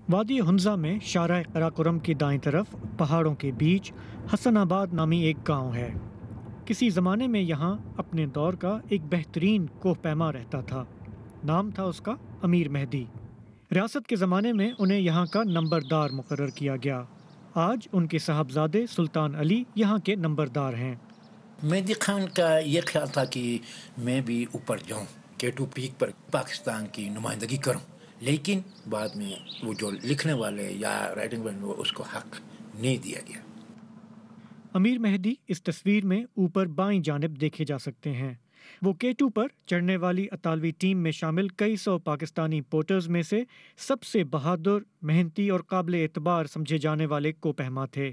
وادی ہنزا میں شارع قراقرم کی دائیں طرف پہاڑوں کے بیچ حسن آباد نامی ایک گاؤں ہے۔ کسی زمانے میں یہاں اپنے دور کا ایک بہترین کوہ پیما رہتا تھا۔ نام تھا اس کا امیر مہدی۔ ریاست کے زمانے میں انہیں یہاں کا نمبردار مقرر کیا گیا۔ آج ان کے صاحبزادے سلطان علی یہاں کے نمبردار ہیں۔ مہدی خان کا یہ خیال تھا کہ میں بھی اوپر جاؤں، K2 پیک پر پاکستان کی نمائندگی کروں، لیکن بعد میں وہ جو لکھنے والے یا رائٹنگ والے اس کو حق نہیں دیا گیا۔ امیر مہدی اس تصویر میں اوپر بائیں جانب دیکھے جا سکتے ہیں۔ وہ K2 پر چڑھنے والی اطالوی ٹیم میں شامل کئی سو پاکستانی پورٹرز میں سے سب سے بہادر، محنتی اور قابل اعتبار سمجھے جانے والے کوہ پیما تھے۔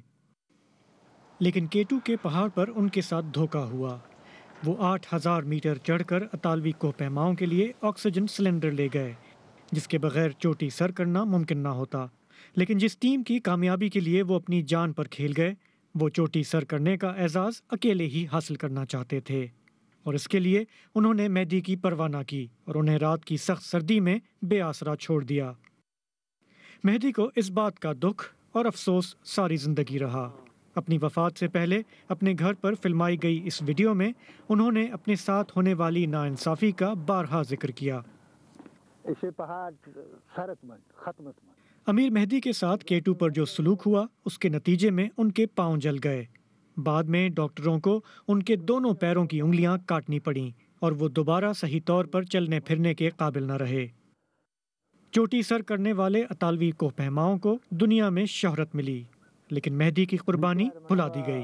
لیکن K2 کے پہاڑ پر ان کے ساتھ دھوکہ ہوا۔ وہ 8000 میٹر چڑھ کر اطالوی کوہ پیماؤں کے لیے آکسیجن سلنڈر لے گئے، جس کے بغیر چوٹی سر کرنا ممکن نہ ہوتا۔ لیکن جس ٹیم کی کامیابی کے لیے وہ اپنی جان پر کھیل گئے، وہ چوٹی سر کرنے کا اعزاز اکیلے ہی حاصل کرنا چاہتے تھے، اور اس کے لیے انہوں نے مہدی کی پرواہ نہ کی اور انہیں رات کی سخت سردی میں بے آسرا چھوڑ دیا۔ مہدی کو اس بات کا دکھ اور افسوس ساری زندگی رہا۔ اپنی وفات سے پہلے اپنے گھر پر فلمائی گئی اس ویڈیو میں انہوں نے اپنے ساتھ ہونے والی ناانصافی کا بارہا ذکر کیا۔ امیر مہدی کے ساتھ K2 پر جو سلوک ہوا، اس کے نتیجے میں ان کے پاؤں جل گئے۔ بعد میں ڈاکٹروں کو ان کے دونوں پیروں کی انگلیاں کاٹنی پڑیں اور وہ دوبارہ صحیح طور پر چلنے پھرنے کے قابل نہ رہے۔ چوٹی سر کرنے والے اطالوی کوہ پیماؤں کو دنیا میں شہرت ملی، لیکن مہدی کی قربانی بھلا دی گئی۔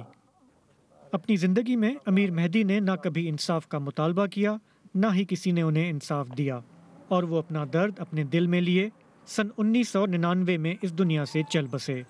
اپنی زندگی میں امیر مہدی نے نہ کبھی انصاف کا مطالبہ کیا، نہ ہی کسی نے انہیں انصاف دیا، اور وہ اپنا درد اپنے دل میں لیے سن 1999 میں اس دنیا سے چل بسے۔